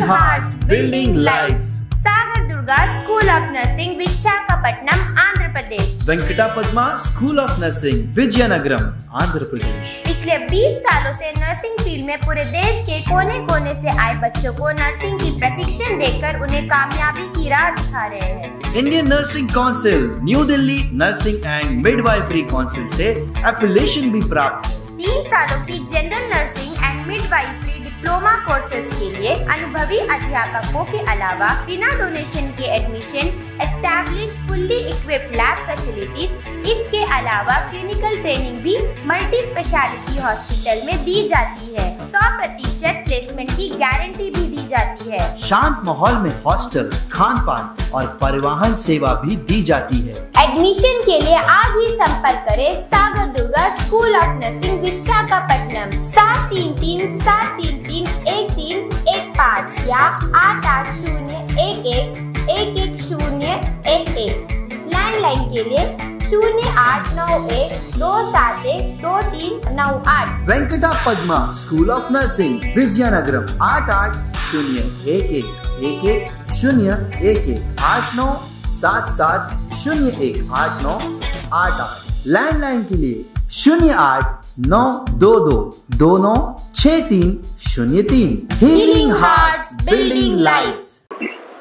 hearts, building lives. Sagar Durga school of nursing Visakhapatnam Andhra Pradesh. Venkata Padma school of nursing Vizianagaram Andhra Pradesh. पिछले 20 सालों से नर्सिंग फील्ड में पूरे देश के कोने कोने से आए बच्चों को नर्सिंग की प्रशिक्षण देकर उन्हें कामयाबी की राह दिखा रहे हैं। Indian nursing council, new Delhi nursing and midwifery council से एफिलिएशन भी प्राप्त है। 3 सालों की general nursing and midwifery diploma courses के लिए अनुभवी अध्यापकों के अलावा बिना डोनेशन के admission, establish fully equipped lab facilities. इसके अलावा क्लिनिकल ट्रेनिंग भी मल्टी स्पेशलिटी हॉस्पिटल में दी जाती है। 100% प्लेसमेंट की गारंटी भी दी जाती है। शांत माहौल में हॉस्टल, खान पान और परिवहन सेवा भी दी जाती है। एडमिशन के लिए आज ही संपर्क करें Sagar Durga school of nursing Visakhapatnam 733-733-1315 या 8801111011। लैंडलाइन के लिए 0891-271-2398। Venkata Padma school of nursing Vizianagaram 8801111011 8977018988। Landline के लिए 089222296303। Healing hearts, building lives.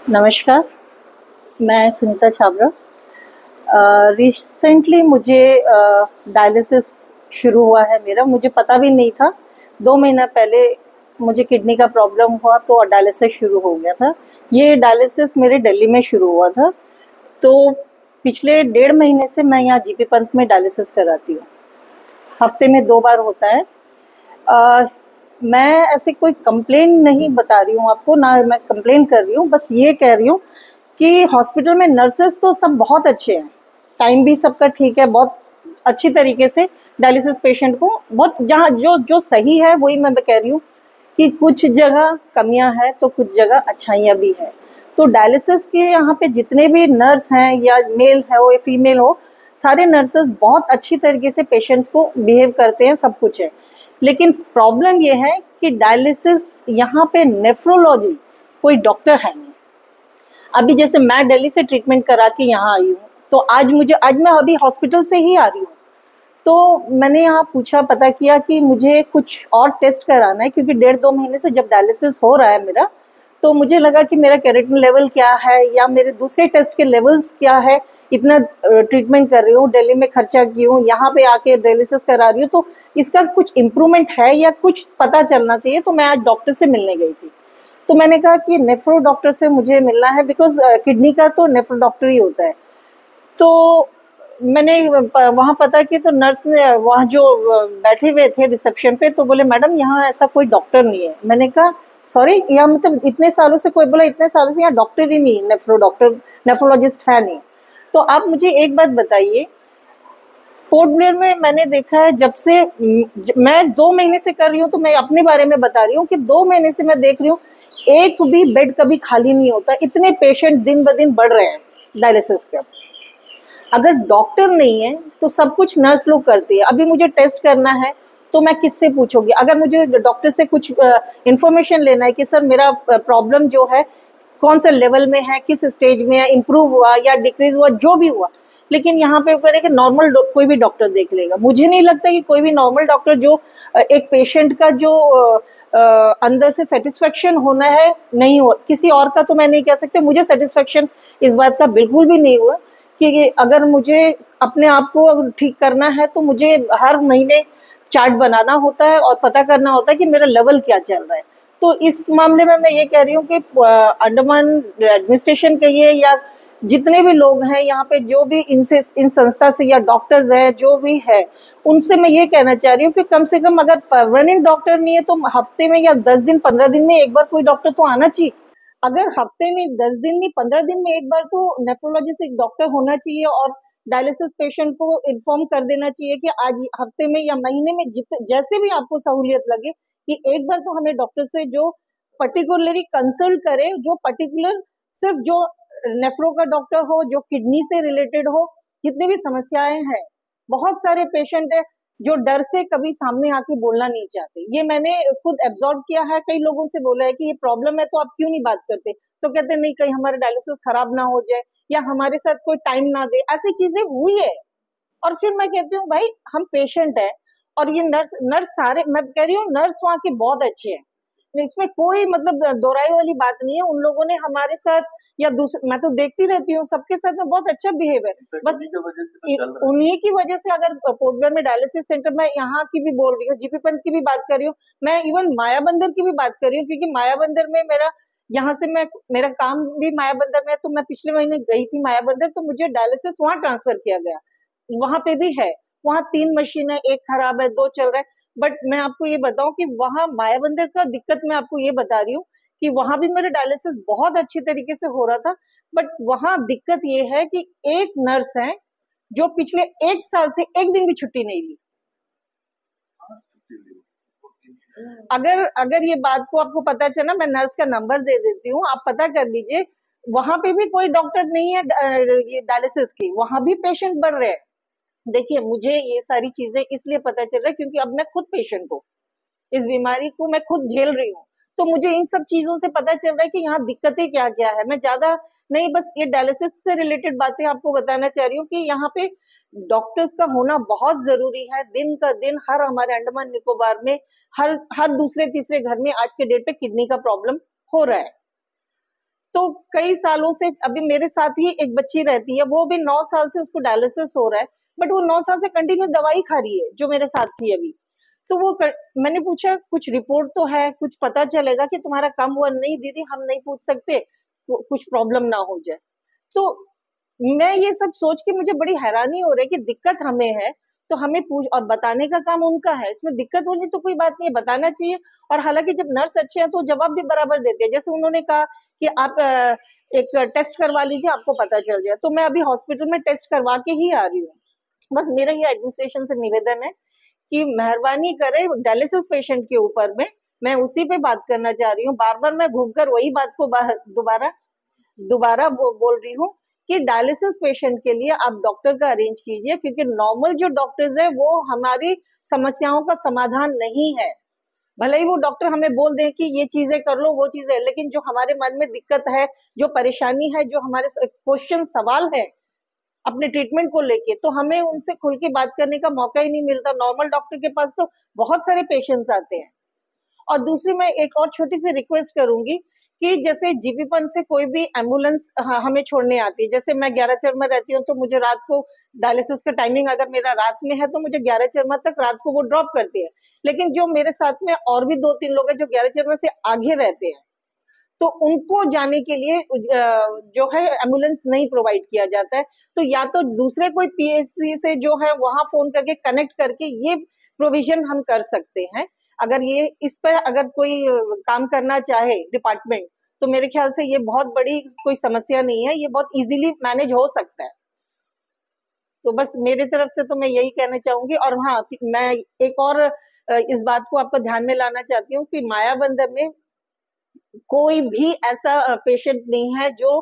नमस्कार, मैं सुनीता छाबरा। रिसेंटली मुझे डायलिसिस शुरू हुआ है मेरा, मुझे पता भी नहीं था। 2 महीना पहले मुझे किडनी का प्रॉब्लम हुआ तो डायलिसिस शुरू हो गया था। ये डायलिसिस मेरे दिल्ली में शुरू हुआ था, तो पिछले 1.5 महीने से मैं यहाँ जीपी पंत में डायलिसिस कराती हूँ। हफ्ते में 2 बार होता है। मैं ऐसे कोई कंप्लेन नहीं बता रही हूँ आपको, ना मैं कंप्लेन कर रही हूँ, बस ये कह रही हूँ कि हॉस्पिटल में नर्सेस तो सब बहुत अच्छे हैं, टाइम भी सबका ठीक है, बहुत अच्छी तरीके से डायलिसिस पेशेंट को बहुत जहाँ जो सही है वही मैं कह रही हूँ कि कुछ जगह कमियां हैं तो कुछ जगह अच्छाइयाँ भी है। तो डायलिसिस के यहाँ पे जितने भी नर्स हैं, या मेल है या फीमेल हो, सारे नर्सेस बहुत अच्छी तरीके से पेशेंट्स को बिहेव करते हैं, सब कुछ है। लेकिन प्रॉब्लम ये है कि डायलिसिस यहाँ पे नेफ्रोलॉजी कोई डॉक्टर है नहीं। अभी जैसे मैं दिल्ली से ट्रीटमेंट करा के यहाँ आई हूँ, तो आज मैं अभी हॉस्पिटल से ही आ रही हूँ, तो मैंने यहाँ पूछा, पता किया कि मुझे कुछ और टेस्ट कराना है, क्योंकि 1.5-2 महीने से जब डायलिसिस हो रहा है मेरा, तो मुझे लगा कि मेरा केराटिन लेवल क्या है या मेरे दूसरे टेस्ट के लेवल्स क्या है। इतना ट्रीटमेंट कर रही हूँ, दिल्ली में खर्चा की हूँ, यहाँ पे आके डायलिसिस करा रही हूँ, तो इसका कुछ इम्प्रूवमेंट है या कुछ पता चलना चाहिए। तो मैं आज डॉक्टर से मिलने गई थी, तो मैंने कहा कि नेफ्रो डॉक्टर से मुझे मिलना है, बिकॉज किडनी का तो नेफ्रो डॉक्टर ही होता है। तो मैंने वहाँ पता कि तो नर्स ने वहाँ जो बैठे हुए थे रिसेप्शन पे, तो बोले मैडम यहाँ ऐसा कोई डॉक्टर नहीं है। मैंने कहा सॉरी, यहाँ मतलब इतने सालों से, कोई बोला इतने सालों से यहाँ डॉक्टर ही नहीं, नेफ्रोलॉजिस्ट है नहीं। तो आप मुझे एक बात बताइए, पोर्ट ब्लेयर में मैंने देखा है, जब से मैं 2 महीने से कर रही हूँ, तो मैं अपने बारे में बता रही हूँ कि 2 महीने से मैं देख रही हूँ एक भी बेड कभी खाली नहीं होता। इतने पेशेंट दिन ब दिन बढ़ रहे हैं डायलिसिस के। अगर डॉक्टर नहीं है तो सब कुछ नर्स लोग करती है। अभी मुझे टेस्ट करना है तो मैं किससे पूछूंगी? अगर मुझे डॉक्टर से कुछ इन्फॉर्मेशन लेना है कि सर मेरा प्रॉब्लम जो है कौन से लेवल में है, किस स्टेज में है, इम्प्रूव हुआ या डिक्रीज हुआ, जो भी हुआ, लेकिन यहाँ पे करें कि नॉर्मल कोई भी डॉक्टर देख लेगा। मुझे नहीं लगता कि कोई भी नॉर्मल डॉक्टर जो एक पेशेंट का जो अंदर से सेटिस्फेक्शन होना है नहीं हो, किसी और का तो मैं नहीं कह सकती। मुझे सेटिस्फेक्शन इस बात का बिल्कुल भी नहीं हुआ कि अगर मुझे अपने आप को ठीक करना है तो मुझे हर महीने चार्ट बनाना होता है और पता करना होता है कि मेरा लेवल क्या चल रहा है। तो इस मामले में मैं ये कह रही हूँ कि अंडमान एडमिनिस्ट्रेशन के ये या जितने भी लोग हैं यहाँ पे, जो भी इन संस्था से या डॉक्टर्स है जो भी है, उनसे मैं ये कहना चाह रही हूँ कि कम से कम अगर परमानेंट डॉक्टर नहीं है तो हफ्ते में या 10 दिन 15 दिन में एक बार कोई डॉक्टर तो आना चाहिए। अगर हफ्ते में 10 दिन में 15 दिन में एक बार तो नेफ्रोलॉजिस्ट एक डॉक्टर होना चाहिए और डायलिसिस पेशेंट को इन्फॉर्म कर देना चाहिए कि आज हफ्ते में या महीने में जैसे भी आपको सहूलियत लगे कि एक बार तो हमें डॉक्टर से जो पर्टिकुलरली कंसल्ट करे, जो पर्टिकुलर सिर्फ जो नेफ्रो का डॉक्टर हो, जो किडनी से रिलेटेड हो। जितने भी समस्याएं हैं, बहुत सारे पेशेंट है जो डर से कभी सामने आके बोलना नहीं चाहते। ये मैंने खुद एब्जॉर्व किया है, कई लोगों से बोला है कि ये प्रॉब्लम है तो आप क्यों नहीं बात करते, तो कहते नहीं कहीं हमारा डायलिसिस खराब ना हो जाए या हमारे साथ कोई टाइम ना दे, ऐसी चीजें हुई है। और फिर मैं कहती हूँ भाई हम पेशेंट है, और ये नर्स सारे, मैं कह रही हूँ नर्स वहाँ के बहुत अच्छे हैं, इसमें कोई मतलब दोहराई वाली बात नहीं है। उन लोगों ने हमारे साथ या दूसरे, मैं तो देखती रहती हूँ सबके साथ में बहुत अच्छा बिहेवियर, बस उन्हीं की वजह से। अगर पोर्ट ब्लेयर में डायलिसिस सेंटर, मैं यहाँ की भी बोल रही हूँ, जीपी पंत की भी बात कर रही हूँ, मैं इवन माया बंदर की भी बात कर रही हूँ, क्योंकि माया बंदर में यहाँ से मेरा काम भी माया बंदर में है, तो मैं पिछले महीने गई थी माया बंदर, तो मुझे डायलिसिस वहां ट्रांसफर किया गया। वहां पे भी है, वहां 3 मशीन है, एक खराब है, 2 चल रहा है। बट मैं आपको ये बताऊं कि वहां माया बंदर का दिक्कत मैं आपको ये बता रही हूँ कि वहां भी मेरा डायलिसिस बहुत अच्छी तरीके से हो रहा था। बट वहां दिक्कत ये है कि एक नर्स है जो पिछले 1 साल से एक दिन भी छुट्टी नहीं ली। अगर ये बात को आपको पता चला, मैं नर्स का नंबर दे देती हूँ, आप पता कर लीजिए। वहां पे भी कोई डॉक्टर नहीं है ये डायलिसिस की, वहां भी पेशेंट बढ़ रहे हैं। देखिए मुझे ये सारी चीजें इसलिए पता चल रहा है क्योंकि अब मैं खुद पेशेंट हूँ, इस बीमारी को मैं खुद झेल रही हूँ, तो मुझे इन सब चीजों से पता चल रहा है कि यहाँ दिक्कतें क्या क्या है। मैं ज्यादा नहीं, बस ये डायलिसिस से रिलेटेड बातें आपको बताना चाह रही हूँ कि यहाँ पे डॉक्टर्स का होना बहुत जरूरी है। दिन का दिन हर हमारे अंडमान निकोबार में हर दूसरे तीसरे घर में आज के डेट पे किडनी का प्रॉब्लम हो रहा है। तो कई सालों से, अभी मेरे साथ ही एक बच्ची रहती है, वो भी 9 साल से उसको डायलिसिस हो रहा है, बट वो 9 साल से कंटिन्यू दवाई खा रही है, जो मेरे साथ थी अभी। तो मैंने पूछा कुछ रिपोर्ट तो है, कुछ पता चलेगा कि तुम्हारा कम हुआ? नहीं दीदी हम नहीं पूछ सकते, कुछ प्रॉब्लम ना हो जाए। तो मैं ये सब सोच के मुझे बड़ी हैरानी हो रही है कि दिक्कत हमें है तो हमें पूछ, और बताने का काम उनका है। इसमें दिक्कत होनी तो कोई बात नहीं है, बताना चाहिए। और हालांकि जब नर्स अच्छे हैं तो जवाब भी बराबर देते हैं। जैसे उन्होंने कहा कि आप एक टेस्ट करवा लीजिए, आपको पता चल जाए, तो मैं अभी हॉस्पिटल में टेस्ट करवा के ही आ रही हूँ। बस मेरा ये एडमिनिस्ट्रेशन से निवेदन है कि मेहरबानी करे डायलिसिस पेशेंट के ऊपर में, मैं उसी पे बात करना चाह रही हूँ। बार बार मैं घूमकर वही बात को दोबारा बोल रही हूँ कि डायलिसिस पेशेंट के लिए आप डॉक्टर का अरेंज कीजिए, क्योंकि नॉर्मल जो डॉक्टर्स है वो हमारी समस्याओं का समाधान नहीं है। भले ही वो डॉक्टर हमें बोल दें कि ये चीजें कर लो, वो चीजें, लेकिन जो हमारे मन में दिक्कत है, जो परेशानी है, जो हमारे क्वेश्चन सवाल है अपने ट्रीटमेंट को लेके, तो हमें उनसे खुल के बात करने का मौका ही नहीं मिलता। नॉर्मल डॉक्टर के पास तो बहुत सारे पेशेंट्स आते हैं। और दूसरी मैं एक और छोटी सी रिक्वेस्ट करूंगी कि जैसे जीपी पंत से कोई भी एम्बुलेंस हमें छोड़ने आती है, जैसे मैं 11 चरमा रहती हूँ, तो मुझे रात को डायलिसिस का टाइमिंग अगर मेरा रात में है तो मुझे 11 चरमा तक रात को वो ड्रॉप करती है। लेकिन जो मेरे साथ में और भी 2-3 लोग हैं जो 11 चरमा से आगे रहते हैं, तो उनको जाने के लिए जो है एम्बुलेंस नहीं प्रोवाइड किया जाता है। तो या तो दूसरे कोई पीएचसी से जो है वहां फोन करके कनेक्ट करके ये प्रोविजन हम कर सकते हैं। अगर ये इस पर अगर कोई काम करना चाहे डिपार्टमेंट, तो मेरे ख्याल से ये बहुत बड़ी कोई समस्या नहीं है, ये बहुत इजीली मैनेज हो सकता है। तो बस मेरी तरफ से तो मैं यही कहना चाहूंगी। और हाँ, मैं एक और इस बात को आपको ध्यान में लाना चाहती हूँ कि माया बंदर में कोई भी ऐसा पेशेंट नहीं है जो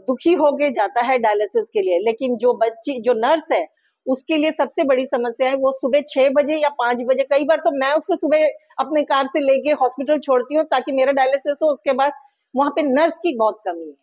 दुखी होके जाता है डायलिसिस के लिए। लेकिन जो नर्स है उसके लिए सबसे बड़ी समस्या है, वो सुबह 6 बजे या 5 बजे, कई बार तो मैं उसको सुबह अपने कार से लेके हॉस्पिटल छोड़ती हूँ ताकि मेरा डायलिसिस हो। उसके बाद वहां पे नर्स की बहुत कमी है,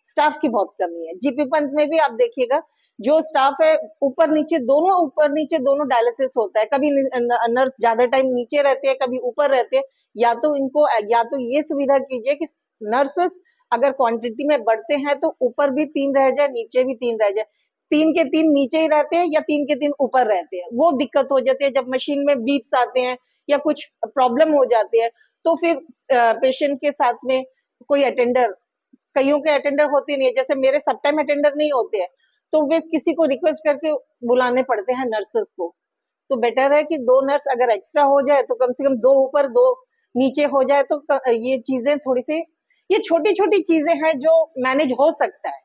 स्टाफ की बहुत कमी है। जीपी पंत में भी आप देखिएगा जो स्टाफ है ऊपर नीचे दोनों डायलिसिस होता है। कभी नर्स ज्यादा टाइम नीचे रहते हैं, कभी ऊपर रहते हैं। या तो ये सुविधा कीजिए कि नर्सेस अगर क्वांटिटी में बढ़ते हैं तो ऊपर भी 3 रह जाए, नीचे भी 3 रह जाए। 3 के 3 नीचे ही रहते हैं या 3 के 3 ऊपर रहते हैं, वो दिक्कत हो जाती है। जब मशीन में बीप्स आते हैं या कुछ प्रॉब्लम हो जाती है तो फिर पेशेंट के साथ में कोई अटेंडर, कईयों के अटेंडर होते नहीं है, जैसे मेरे सब टाइम अटेंडर नहीं होते हैं, तो वे किसी को रिक्वेस्ट करके बुलाने पड़ते हैं नर्सेस को। तो बेटर है कि 2 नर्स अगर एक्स्ट्रा हो जाए तो कम से कम 2 ऊपर 2 नीचे हो जाए, तो ये चीजें थोड़ी सी, ये छोटी छोटी चीजें हैं जो मैनेज हो सकता है।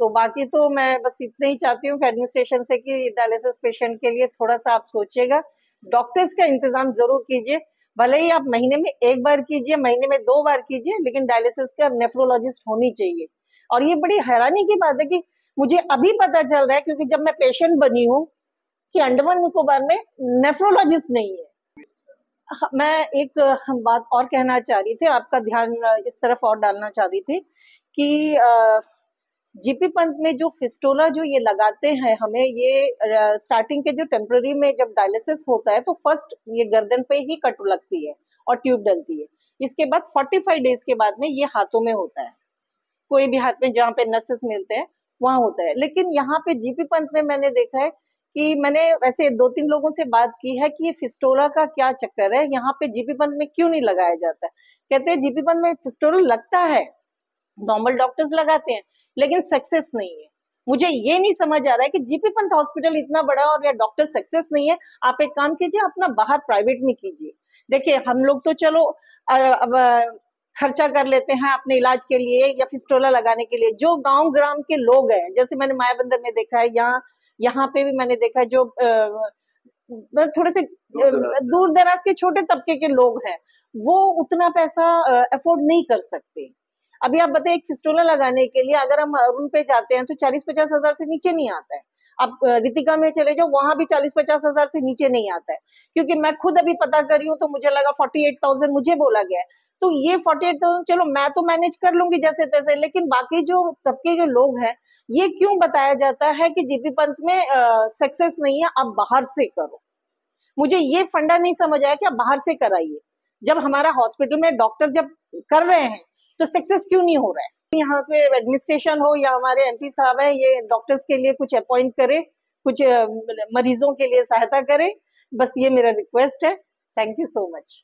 तो बाकी तो मैं बस इतना ही चाहती हूँ कि एडमिनिस्ट्रेशन से कि डायलिसिस पेशेंट के लिए थोड़ा सा आप सोचिएगा, डॉक्टर्स का इंतजाम जरूर कीजिए। भले ही आप महीने में 1 बार कीजिए, महीने में 2 बार कीजिए, लेकिन डायलिसिस का नेफ्रोलॉजिस्ट होनी चाहिए। और ये बड़ी हैरानी की बात है कि मुझे अभी पता चल रहा है, क्योंकि जब मैं पेशेंट बनी हूँ कि अंडमान निकोबार में नेफ्रोलॉजिस्ट नहीं है। मैं एक बात और कहना चाह रही थी, आपका ध्यान इस तरफ और डालना चाह रही थी कि जीपी पंत में जो फिस्टोला जो ये लगाते हैं हमें, ये स्टार्टिंग के जो टेम्पररी में जब डायलिसिस होता है तो फर्स्ट ये गर्दन पे ही कट लगती है और ट्यूब डलती है। इसके बाद 45 डेज के बाद में ये हाथों में होता है, कोई भी हाथ में जहाँ पे नसेस मिलते हैं वहां होता है। लेकिन यहाँ पे जीपी पंत में मैंने देखा है कि मैंने वैसे 2-3 लोगों से बात की है कि ये फिस्टोला का क्या चक्कर है, यहाँ पे जीपी पंत में क्यों नहीं लगाया जाता है। कहते हैं जीपी पंत में फिस्टोला लगता है, नॉर्मल डॉक्टर्स लगाते हैं, लेकिन सक्सेस नहीं है। मुझे ये नहीं समझ आ रहा है कि जीपी पंत हॉस्पिटल इतना बड़ा और या डॉक्टर सक्सेस नहीं है। आप एक काम कीजिए, अपना बाहर प्राइवेट में कीजिए। देखिए हम लोग तो चलो अब खर्चा कर लेते हैं अपने इलाज के लिए या फिस्टोला लगाने के लिए। जो गांव ग्राम के लोग हैं, जैसे मैंने मायाबंदर में देखा है, यहाँ पे भी मैंने देखा है, जो थोड़े से दूर दराज के छोटे तबके के लोग हैं, वो उतना पैसा अफोर्ड नहीं कर सकते। अभी आप बताइए, एक फिस्टोला लगाने के लिए अगर हम अरुण पे जाते हैं तो 40-50 हजार से नीचे नहीं आता है। आप रितिका में चले जाओ, वहां भी 40-50 हजार से नीचे नहीं आता है। क्योंकि मैं खुद अभी पता करी हूँ तो मुझे लगा 48,000 मुझे बोला गया है। तो ये 48,000 चलो मैं तो मैनेज कर लूंगी जैसे तैसे, लेकिन बाकी जो तबके के लोग हैं, ये क्यों बताया जाता है कि जीपी पंत में सक्सेस नहीं है, आप बाहर से करो। मुझे ये फंडा नहीं समझ आया कि आप बाहर से कराइए। जब हमारा हॉस्पिटल में डॉक्टर जब कर रहे हैं तो सक्सेस क्यों नहीं हो रहा है। यहाँ पे एडमिनिस्ट्रेशन हो या हमारे एमपी साहब हैं, ये डॉक्टर्स के लिए कुछ अपॉइंट करे, कुछ मरीजों के लिए सहायता करे, बस ये मेरा रिक्वेस्ट है। Thank you so much.